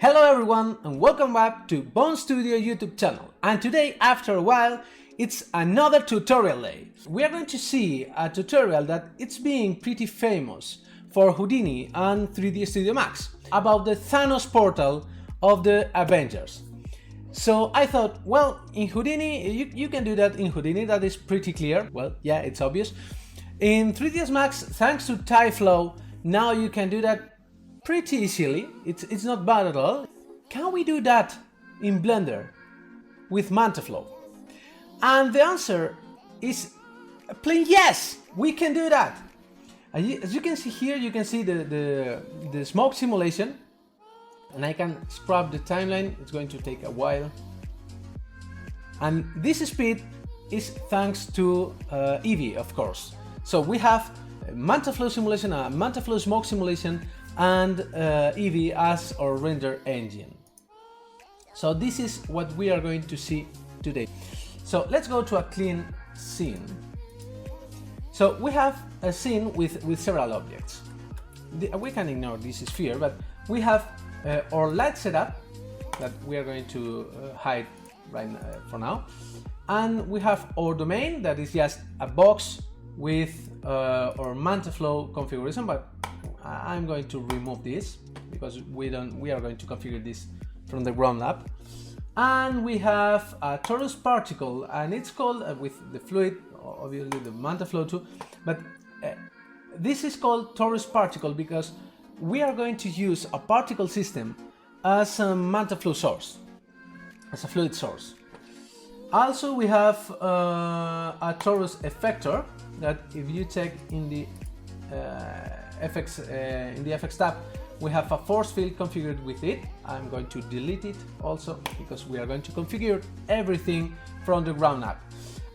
Hello everyone and welcome back to Bone Studio YouTube channel, and today after a while it's another tutorial day. We are going to see a tutorial that it's being pretty famous for Houdini and 3D Studio Max about the Thanos portal of the Avengers. So I thought, well, in Houdini you can do that in Houdini, that is pretty clear. Well, yeah, it's obvious. In 3ds Max, thanks to Mantaflow, now you can do that pretty easily. It's not bad at all. Can we do that in Blender with Mantaflow? And the answer is a plain yes, we can do that. As you can see here, you can see the smoke simulation, and I can scrub the timeline. It's going to take a while. And this speed is thanks to Eevee, of course. So we have Mantaflow simulation, Mantaflow smoke simulation, and Eevee as our render engine. So this is what we are going to see today. So let's go to a clean scene. So we have a scene with several objects. We can ignore this sphere, but we have our light setup that we are going to hide right for now, and we have our domain that is just a box with our Mantaflow configuration, but I'm going to remove this because we are going to configure this from the ground up. And we have a torus particle, and it's called with the fluid, obviously the Mantaflow too, but this is called torus particle because we are going to use a particle system as a Mantaflow source, as a fluid source. Also we have a torus effector that if you check in the FX tab, we have a force field configured with it. I'm going to delete it also because we are going to configure everything from the ground up.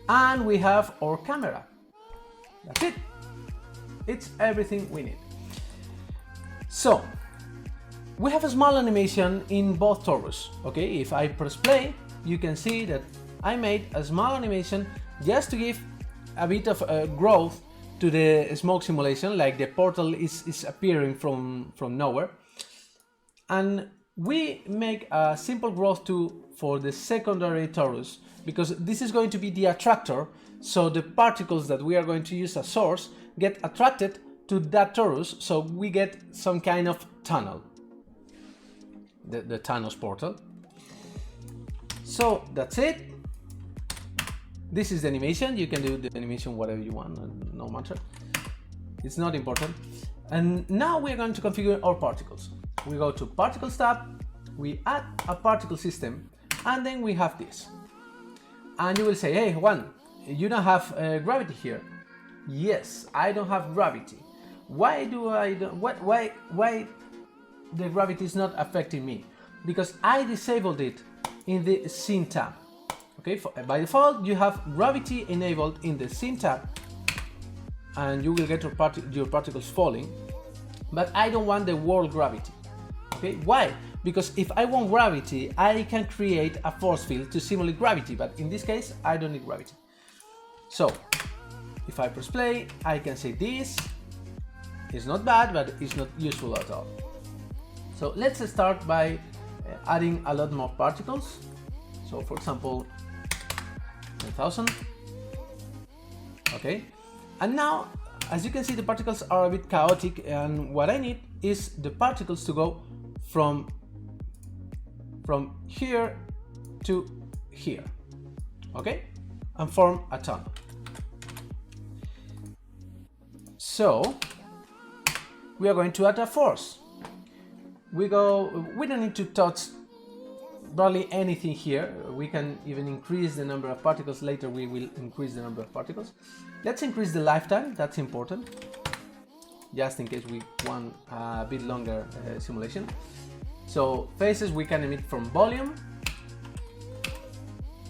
And we have our camera. That's it. It's everything we need. So we have a small animation in both torus. Okay, if I press play, you can see that I made a small animation just to give a bit of growth to the smoke simulation, like the portal is appearing from nowhere. And we make a simple growth too for the secondary torus, because this is going to be the attractor, so the particles that we are going to use as source get attracted to that torus, so we get some kind of tunnel, the Thanos portal. So that's it. This is the animation. You can do the animation whatever you want, no matter. It's not important. And now we're going to configure our particles. We go to Particles tab, we add a particle system, and then we have this. And you will say, hey Juan, you don't have gravity here. Yes, I don't have gravity. Why the gravity is not affecting me? Because I disabled it in the Scene tab. Okay, by default you have gravity enabled in the Scene tab, and you will get your particles falling, but I don't want the world gravity. Okay, why? Because if I want gravity, I can create a force field to simulate gravity, but in this case I don't need gravity. So if I press play, I can say this is not bad, but it's not useful at all. So let's start by adding a lot more particles. So for example 1000. Okay, and now as you can see the particles are a bit chaotic, and what I need is the particles to go from here to here, okay, and form a tunnel. So we are going to add a force. We don't need to touch barely anything here. We can even increase the number of particles. Later we will increase the number of particles. Let's increase the lifetime, that's important, just in case we want a bit longer simulation. So faces we can emit from volume,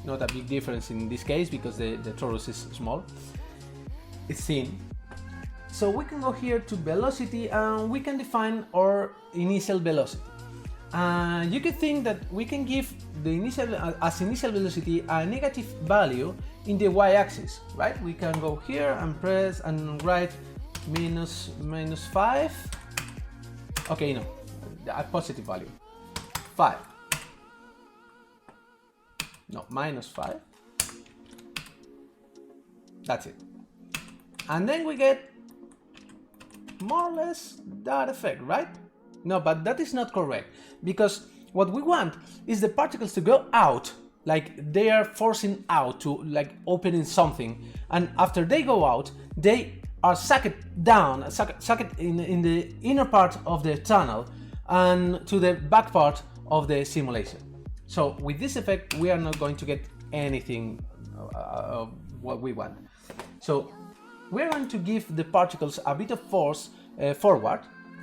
not a big difference in this case because the torus is small, it's thin. So we can go here to velocity, and we can define our initial velocity. You could think that we can give the initial velocity a negative value in the y-axis, right? We can go here and press and write -5. Okay, no, a positive value. 5. No, minus 5. That's it. And then we get more or less that effect, right? No, but that is not correct, because what we want is the particles to go out, like they are forcing out, to like opening something, and after they go out, they are sucked down, sucked in the inner part of the tunnel and to the back part of the simulation. So with this effect, we are not going to get anything of what we want. So we're going to give the particles a bit of force forward.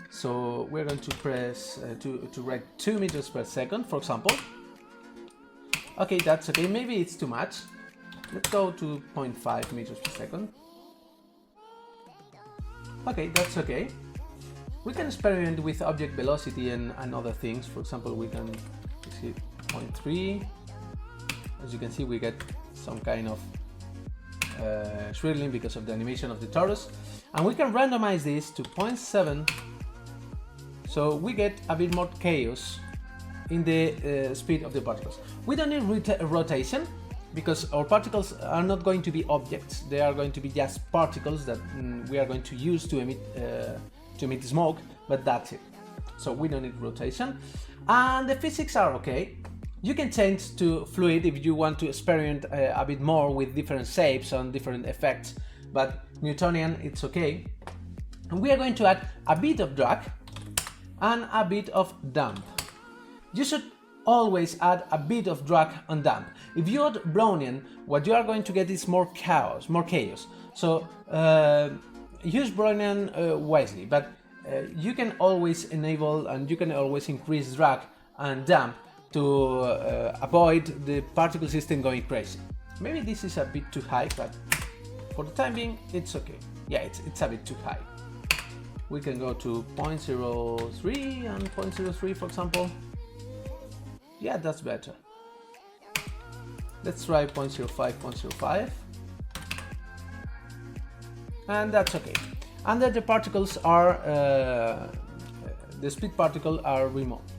So we're going to press to write 2 meters per second, for example. Okay, that's okay. Maybe it's too much. Let's go to 0.5 meters per second. Okay, that's okay. We can experiment with object velocity and other things. For example, we can see 0.3. As you can see, we get some kind of swirling because of the animation of the torus. And we can randomize this to 0.7. So we get a bit more chaos in the speed of the particles. We don't need rotation, because our particles are not going to be objects. They are going to be just particles that we are going to use to emit smoke, but that's it. So we don't need rotation. And the physics are okay. You can change to fluid if you want to experiment a bit more with different shapes and different effects, but Newtonian, it's okay. And we are going to add a bit of drag and a bit of damp. You should always add a bit of drag and damp. If you add Brownian, what you are going to get is more chaos. So use Brownian wisely, but you can always enable and you can always increase drag and damp to avoid the particle system going crazy. Maybe this is a bit too high, but for the time being, it's okay. Yeah, it's a bit too high. We can go to 0.03 and 0.03, for example. Yeah, that's better. Let's try 0.05, 0.05. And that's okay. And then the particles are, the speed particles are removed.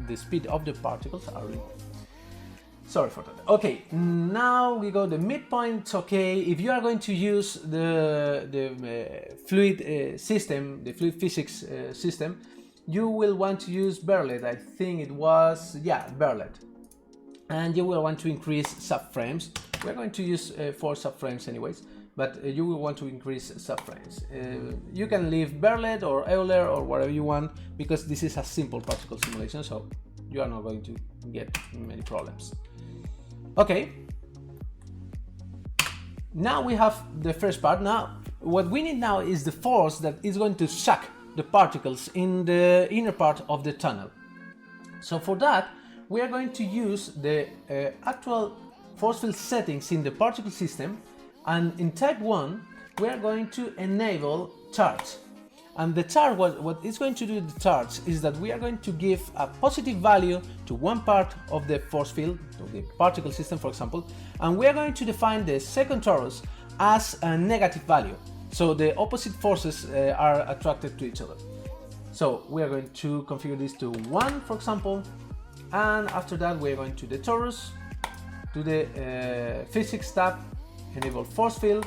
The speed of the particles are removed. Sorry for that. Okay, now we go the midpoint. Okay, if you are going to use the fluid system, the fluid physics system, you will want to use Berlet. I think it was, yeah, Berlet. And you will want to increase subframes. We're going to use 4 subframes anyways, but you will want to increase subframes. You can leave Berlet or Euler or whatever you want, because this is a simple particle simulation, so you are not going to get many problems. Okay, now we have the first part. Now what we need now is the force that is going to suck the particles in the inner part of the tunnel. So for that, we are going to use the actual force field settings in the particle system, and in type 1 we are going to enable charge. And the charge, what it's going to do, the charge, is that we are going to give a positive value to one part of the force field, to the particle system, for example, and we are going to define the second torus as a negative value. So the opposite forces are attracted to each other. So we are going to configure this to 1, for example, and after that we are going to the torus, to the physics tab, enable force field,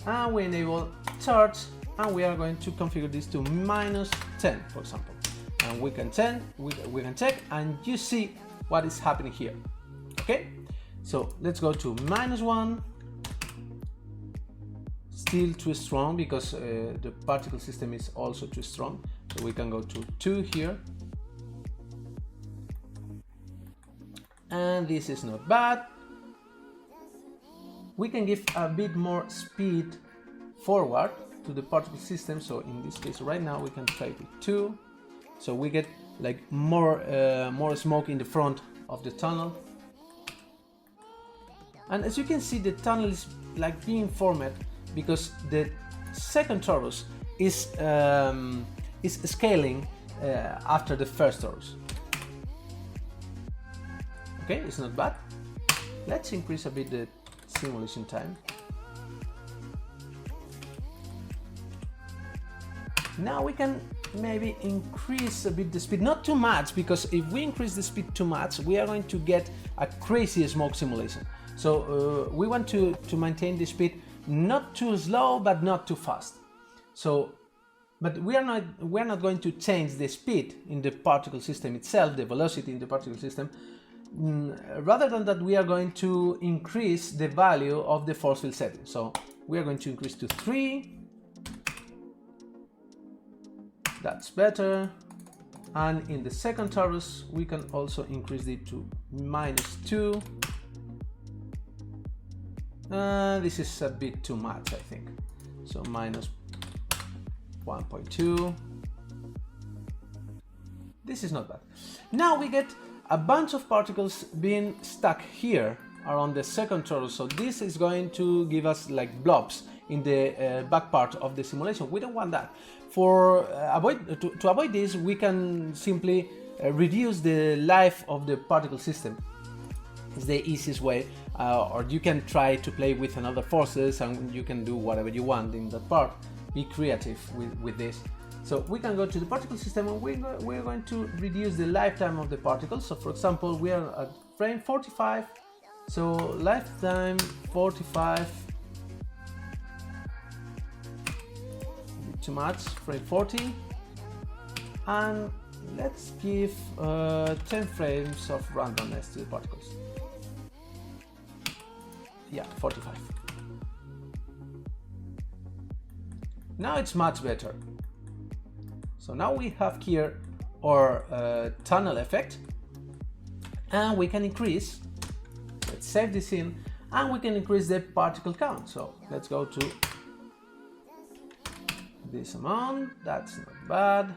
and we enable charge, and we are going to configure this to -10, for example. And we can check, and you see what is happening here. Okay, so let's go to -1. Still too strong, because the particle system is also too strong. So we can go to 2 here. And this is not bad. We can give a bit more speed forward to the particle system. So in this case right now we can try with 2. So we get like more smoke in the front of the tunnel. And as you can see, the tunnel is like being formed because the second torus is scaling after the first torus. Okay, it's not bad. Let's increase a bit the simulation time. Now we can maybe increase a bit the speed, not too much, because if we increase the speed too much, we are going to get a crazy smoke simulation. So we want to maintain the speed not too slow, but not too fast. So, but we are not going to change the speed in the particle system itself, the velocity in the particle system. Rather than that, we are going to increase the value of the force field setting. So we are going to increase to 3. That's better. And in the second torus, we can also increase it to -2. This is a bit too much, I think. So -1.2. This is not bad. Now we get a bunch of particles being stuck here around the second torus. So this is going to give us like blobs in the back part of the simulation. We don't want that. To avoid this, we can simply reduce the life of the particle system. It's the easiest way, or you can try to play with another forces and you can do whatever you want in that part. Be creative with this. So we can go to the particle system and we're going to reduce the lifetime of the particles. So for example, we are at frame 45. So lifetime 45. Too much, frame 40. And let's give 10 frames of randomness to the particles. Yeah, 45. Now it's much better. So now we have here our tunnel effect, and we can increase, let's save this in, and we can increase the particle count. So let's go to this amount, that's not bad.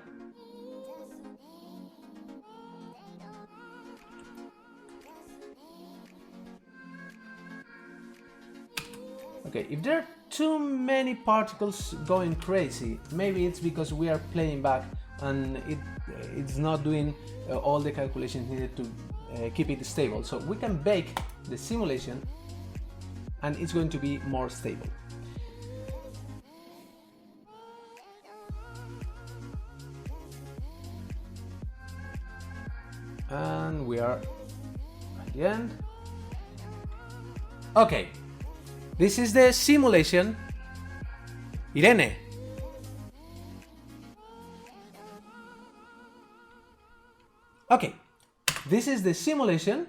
Okay, if there are too many particles going crazy, maybe it's because we are playing back and it's not doing all the calculations needed to keep it stable. So we can bake the simulation and it's going to be more stable. And we are at the end. Okay. This is the simulation. Irene. Okay, this is the simulation.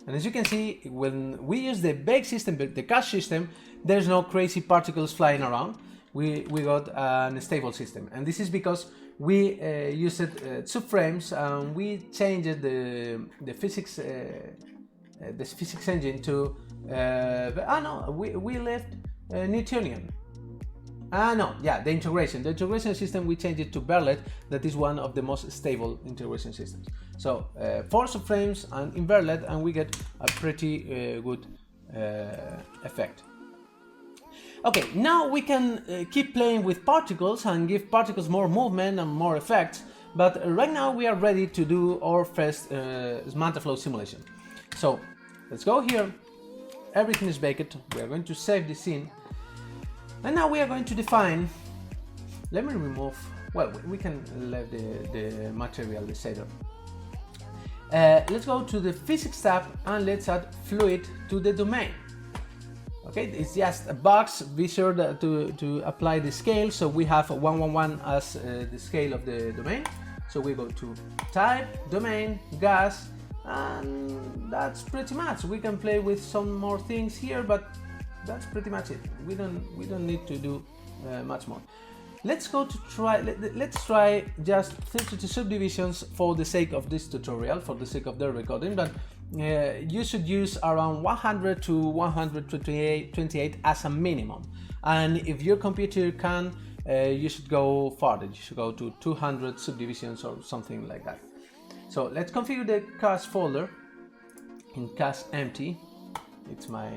And as you can see, when we use the bake system, the cache system, there's no crazy particles flying around. We got a stable system. And this is because we used subframes and we changed the physics engine to we left Newtonian. The integration system, we changed it to Berlet. That is one of the most stable integration systems. So 4 subframes and in Berlet, and we get a pretty good effect. Okay, now we can keep playing with particles and give particles more movement and more effects, but right now we are ready to do our first Mantaflow simulation. So let's go here, everything is baked, we are going to save the scene, and now we are going to define, let me remove, well, we can leave the material, the shader. Let's go to the physics tab and let's add fluid to the domain. Okay, it's just a box. Be sure to apply the scale. So we have 111 as the scale of the domain. So we go to type, domain, gas, and that's pretty much. We can play with some more things here, but that's pretty much it. We don't need to do much more. Let's try just 32 subdivisions for the sake of this tutorial, for the sake of the recording, but you should use around 100 to 128 as a minimum. And if your computer can, you should go farther. You should go to 200 subdivisions or something like that. So let's configure the cache folder in cache empty. It's my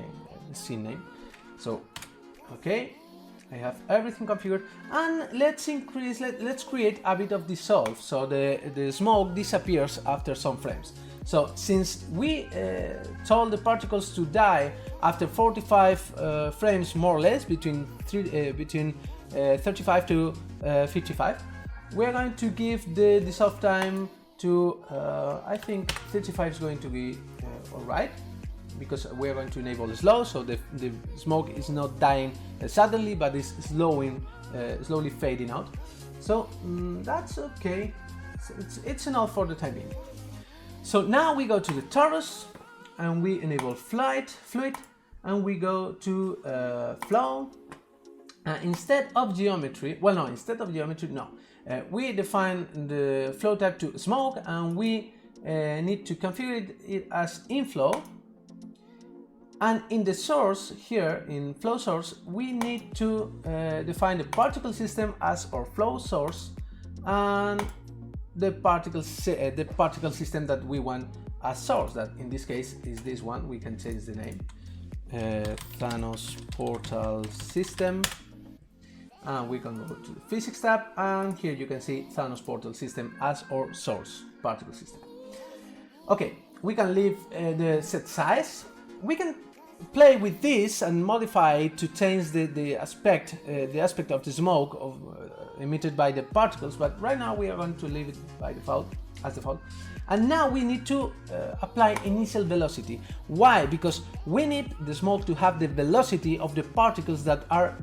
scene name. So, okay. I have everything configured, and let's create a bit of dissolve, so the smoke disappears after some frames. So since we told the particles to die after 45 frames more or less, between 35 to 55, we're going to give the dissolve time to, I think 35 is going to be alright, because we're going to enable slow, so the smoke is not dying suddenly, but is slowly fading out. So that's okay, it's enough for the time being. So now we go to the torus and we enable fluid, and we go to flow. Instead of geometry, we define the flow type to smoke, and we need to configure it as inflow. And in the source here, in flow source, we need to define the particle system as our flow source, and the particle system that we want as source, that in this case is this one. We can change the name, Thanos portal system, and we can go to the physics tab, and here you can see Thanos portal system as our source particle system. Okay, we can leave the set size. We can play with this and modify it to change the aspect of the smoke emitted by the particles, but right now we are going to leave it by default, as default. And now we need to apply initial velocity. Why? Because we need the smoke to have the velocity of the particles that are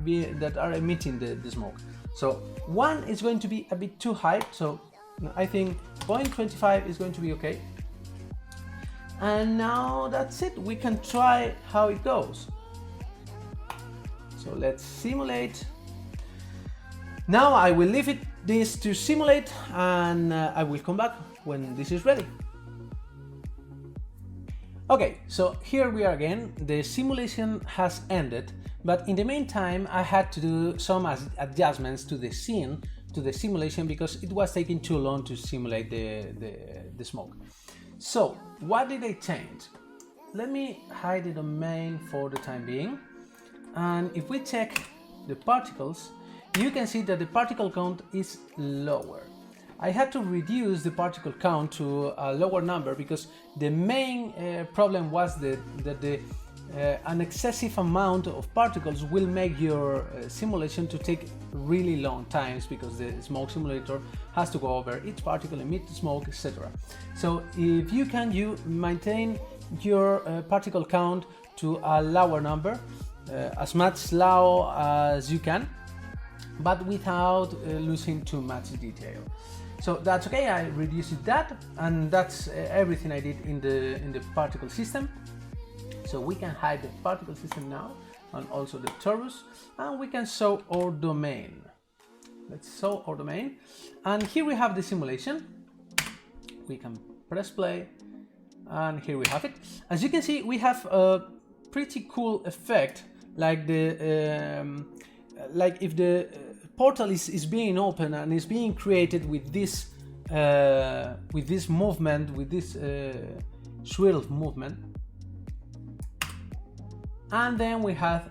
emitting the smoke. So 1 is going to be a bit too high, so I think 0.25 is going to be okay. And now that's it, we can try how it goes. So let's simulate. Now I will leave this to simulate, and I will come back when this is ready. Okay, so here we are again. The simulation has ended, but in the meantime I had to do some adjustments to the scene, to the simulation, because it was taking too long to simulate the smoke. So what did I change? Let me hide the domain for the time being, and if we check the particles, you can see that the particle count is lower. I had to reduce the particle count to a lower number because the main problem was that an excessive amount of particles will make your simulation to take really long times, because the smoke simulator has to go over each particle, emit smoke, etc. So if you can, you maintain your particle count to a lower number, as much low as you can, but without losing too much detail. So that's okay, I reduced that, and that's everything I did in the particle system. So we can hide the particle system now, and also the torus, and we can show our domain. Let's show our domain, and here we have the simulation. We can press play, and here we have it. As you can see, we have a pretty cool effect, like like if the portal is being open and is being created with this movement, with this swirl movement. And then we have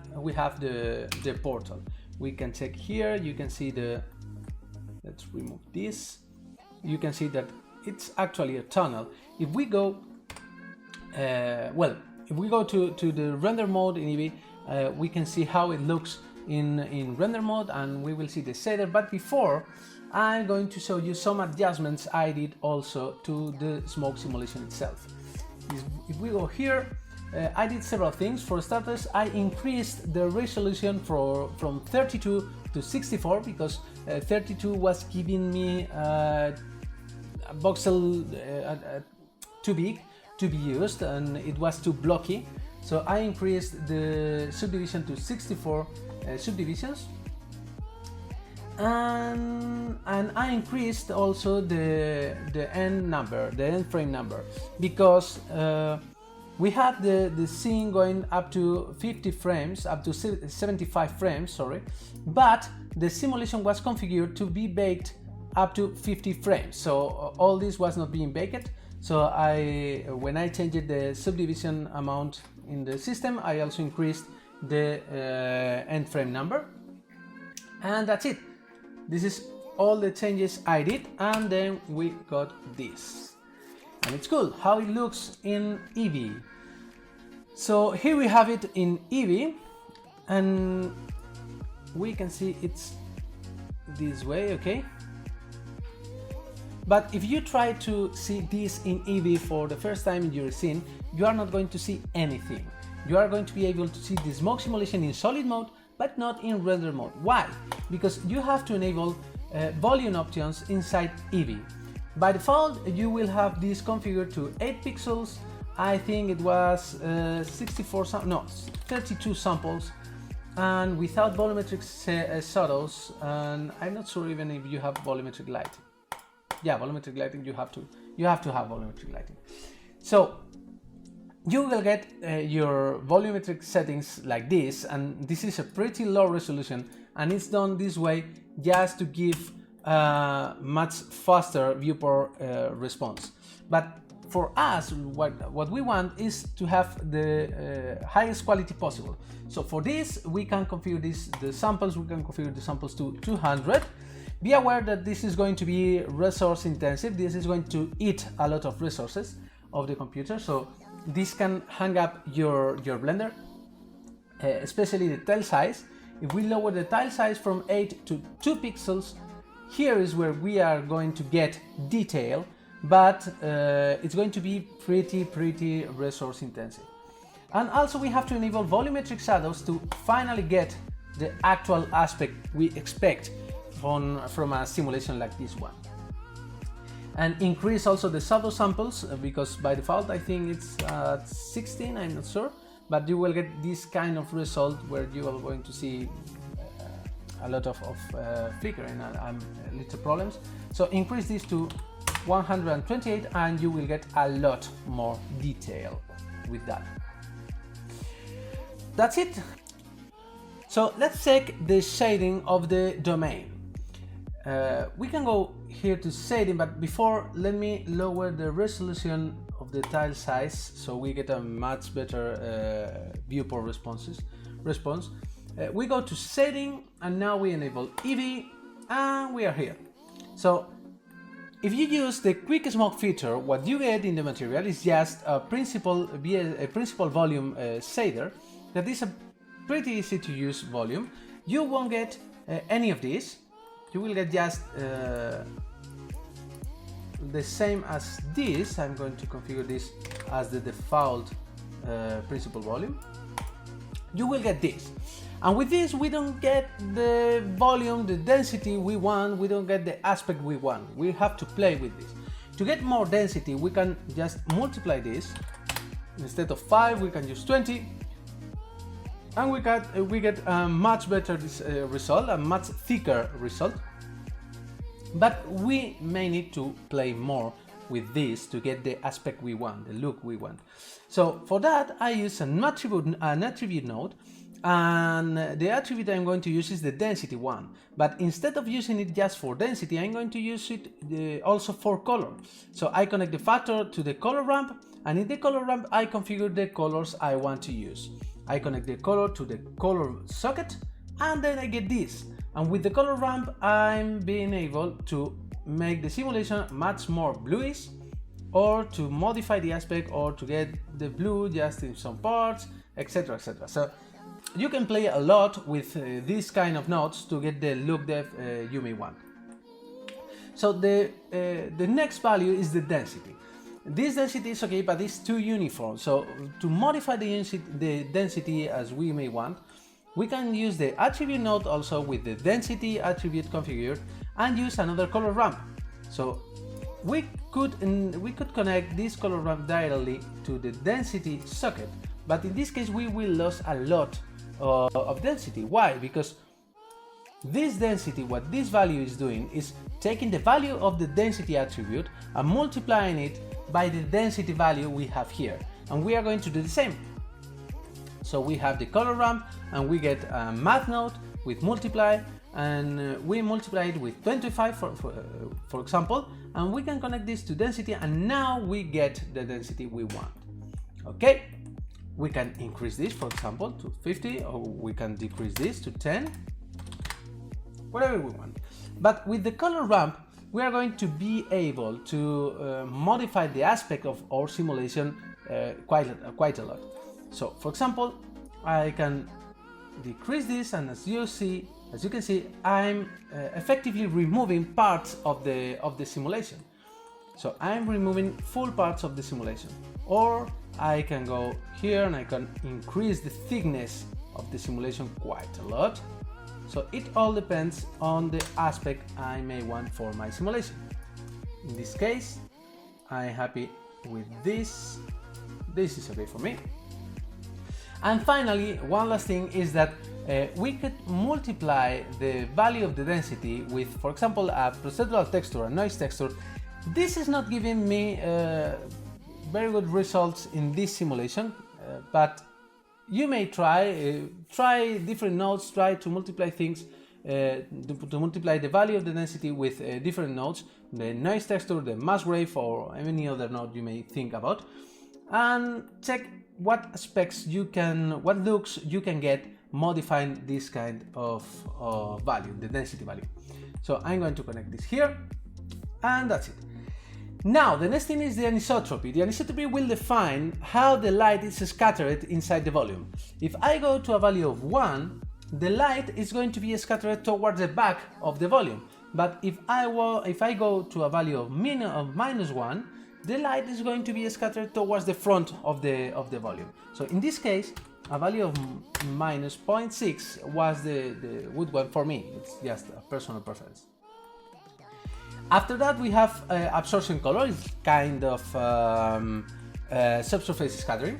the portal. We can check here, you can see let's remove this. You can see that it's actually a tunnel. If we go if we go to the render mode in Eevee, we can see how it looks in render mode, and we will see the shader. But before, I'm going to show you some adjustments I did also to the smoke simulation itself. If we go here, I did several things. For starters, I increased the resolution from 32 to 64, because 32 was giving me a voxel too big to be used, and it was too blocky. So I increased the subdivision to 64 subdivisions, and I increased also the end frame number, because we had the scene going up to 50 frames, up to 75 frames, sorry, but the simulation was configured to be baked up to 50 frames, so all this was not being baked. So when I changed the subdivision amount in the system, I also increased the end frame number, and that's it. This is all the changes I did, and then we got this, and it's cool how it looks in Eevee. So here we have it in Eevee, and we can see it's this way, okay? But if you try to see this in Eevee for the first time in your scene, you are not going to see anything. You are going to be able to see the smoke simulation in solid mode, but not in render mode. Why? Because you have to enable volume options inside Eevee. By default, you will have this configured to 8 pixels. I think it was 32 samples, and without volumetric shadows, and I'm not sure even if you have volumetric lighting. Yeah, volumetric lighting, you have to have volumetric lighting. So you will get your volumetric settings like this, and this is a pretty low resolution, and it's done this way just to give much faster viewport response. But for us, what we want is to have the highest quality possible. So for this, we can configure the samples to 200. Be aware that this is going to be resource intensive. This is going to eat a lot of resources of the computer. So this can hang up your Blender, especially the tile size. If we lower the tile size from 8 to 2 pixels, here is where we are going to get detail, but it's going to be pretty resource intensive. And also we have to enable volumetric shadows to finally get the actual aspect we expect from a simulation like this one. And increase also the shadow samples, because by default I think it's 16, I'm not sure, but you will get this kind of result where you are going to see a lot of flickering and little problems. So increase this to 128 and you will get a lot more detail with that. That's it. So let's check the shading of the domain. We can go here to shading, but before, let me lower the resolution of the tile size so we get a much better viewport response. We go to shading and now we enable Eevee and we are here. So if you use the quick smoke feature, what you get in the material is just a principal volume shader that is a pretty easy to use volume. You won't get any of this. You will get just the same as this. I'm going to configure this as the default principal volume. You will get this. And with this, we don't get the volume, the density we want, we don't get the aspect we want. We have to play with this. To get more density, we can just multiply this. Instead of 5, we can use 20. And we get a much better result, a much thicker result. But we may need to play more with this to get the aspect we want, the look we want. So for that, I use an attribute node. And the attribute I'm going to use is the density one, but instead of using it just for density, I'm going to use it also for color. So I connect the factor to the color ramp, and in the color ramp I configure the colors I want to use. I connect the color to the color socket, and then I get this. And with the color ramp, I'm being able to make the simulation much more bluish, or to modify the aspect, or to get the blue just in some parts, etc, etc. So you can play a lot with these kind of nodes to get the look depth you may want. So the next value is the density. This density is okay, but it's too uniform. So to modify the density as we may want, we can use the attribute node also with the density attribute configured and use another color ramp. So we could connect this color ramp directly to the density socket, but in this case we will lose a lot of density. Why? Because this density, what this value is doing is taking the value of the density attribute and multiplying it by the density value we have here, and we are going to do the same. So we have the color ramp and we get a math node with multiply, and we multiply it with 25 for example, and we can connect this to density, and now we get the density we want. Okay, we can increase this, for example, to 50, or we can decrease this to 10, whatever we want. But with the color ramp, we are going to be able to modify the aspect of our simulation quite a lot. So, for example, I can decrease this, and as you can see, I'm effectively removing parts of the simulation. So I'm removing full parts of the simulation. Or I can go here and I can increase the thickness of the simulation quite a lot. So it all depends on the aspect I may want for my simulation. In this case, I'm happy with this. This is okay for me. And finally, one last thing is that we could multiply the value of the density with, for example, a procedural texture, a noise texture. This is not giving me very good results in this simulation, but you may try different nodes, try to multiply things, to multiply the value of the density with different nodes, the noise texture, the mass wave, or any other node you may think about, and check what aspects you can, what looks you can get modifying this kind of value, the density value. So I'm going to connect this here, and that's it. Now, the next thing is the anisotropy. The anisotropy will define how the light is scattered inside the volume. If I go to a value of 1, the light is going to be scattered towards the back of the volume. But if I go to a value of -1, the light is going to be scattered towards the front of the volume. So in this case, a value of -0.6 was the good one for me. It's just a personal preference. After that, we have absorption color. It's kind of subsurface scattering.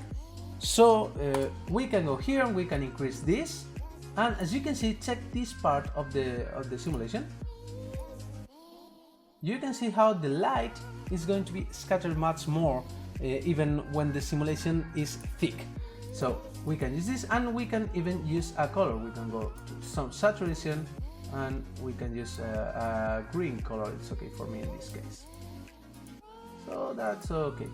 So we can go here and we can increase this. And as you can see, check this part of the simulation. You can see how the light is going to be scattered much more, even when the simulation is thick. So we can use this, and we can even use a color. We can go to some saturation, and we can use a green color. It's okay for me in this case. So that's okay.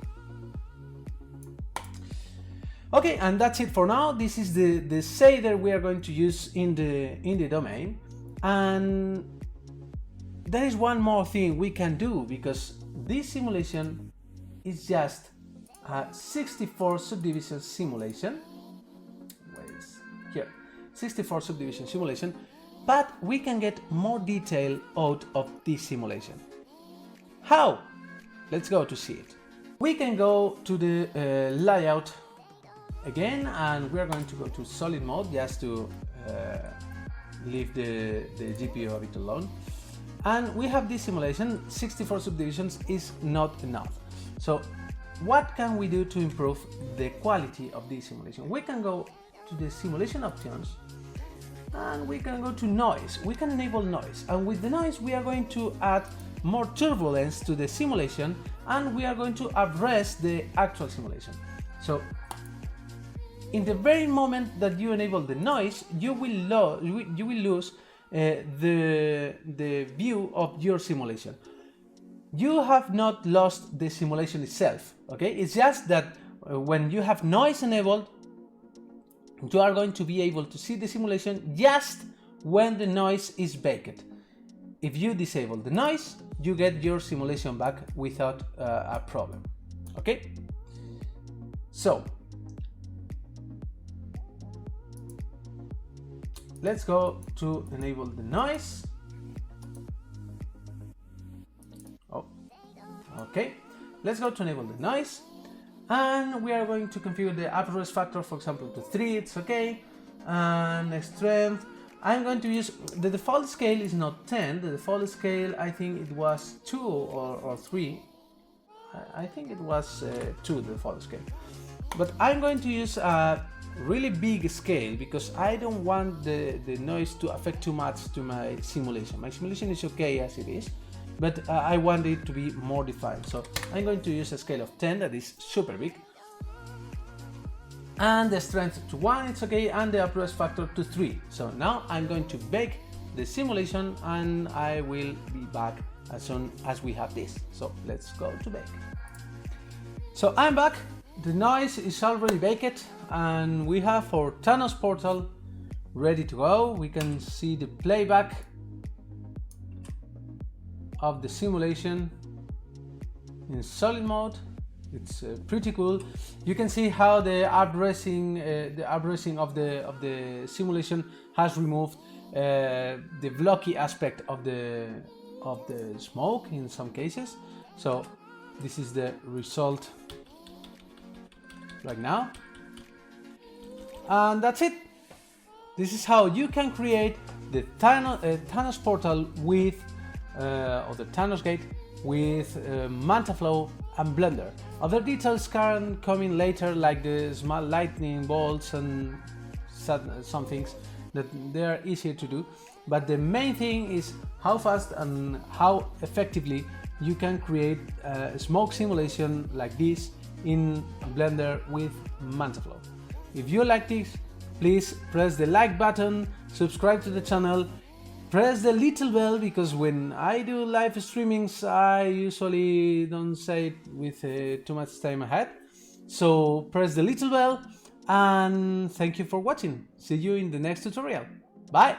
Okay, and that's it for now. This is the shader we are going to use in the domain. And there is one more thing we can do, because this simulation is just a 64 subdivision simulation. Where is here? 64 subdivision simulation. But we can get more detail out of this simulation. How? Let's go to see it. We can go to the layout again, and we're going to go to solid mode just to leave the GPU a bit alone. And we have this simulation. 64 subdivisions is not enough. So what can we do to improve the quality of this simulation? We can go to the simulation options, and we can go to noise. We can enable noise, and with the noise we are going to add more turbulence to the simulation, and we are going to address the actual simulation. So in the very moment that you enable the noise, you will lose the view of your simulation. You have not lost the simulation itself, okay? It's just that when you have noise enabled, you are going to be able to see the simulation just when the noise is baked. If you disable the noise, you get your simulation back without a problem, okay? So let's go to enable the noise. Oh, okay. Let's go to enable the noise. And we are going to configure the uprest factor, for example, to 3, it's okay. And strength, I'm going to use, the default scale is not 10, the default scale, I think it was 2 or 3. I think it was 2, the default scale. But I'm going to use a really big scale because I don't want the noise to affect too much to my simulation. My simulation is okay as it is, but I want it to be more defined. So I'm going to use a scale of 10 that is super big. And the strength to 1, it's okay, and the uprest factor to 3. So now I'm going to bake the simulation, and I will be back as soon as we have this. So let's go to bake. So I'm back. The noise is already baked, and we have our Thanos portal ready to go. We can see the playback of the simulation in solid mode. It's pretty cool. You can see how the upracing of the simulation has removed the blocky aspect of the smoke in some cases. So This is the result right now. And that's it. This is how you can create the Thanos portal with, or the Thanos Gate with Mantaflow and Blender. Other details can come in later, like the small lightning bolts and some things that they are easier to do. But the main thing is how fast and how effectively you can create a smoke simulation like this in Blender with Mantaflow. If you like this, please press the like button, subscribe to the channel, press the little bell, because when I do live streamings I usually don't say it with too much time ahead. So press the little bell, and thank you for watching. See you in the next tutorial. Bye!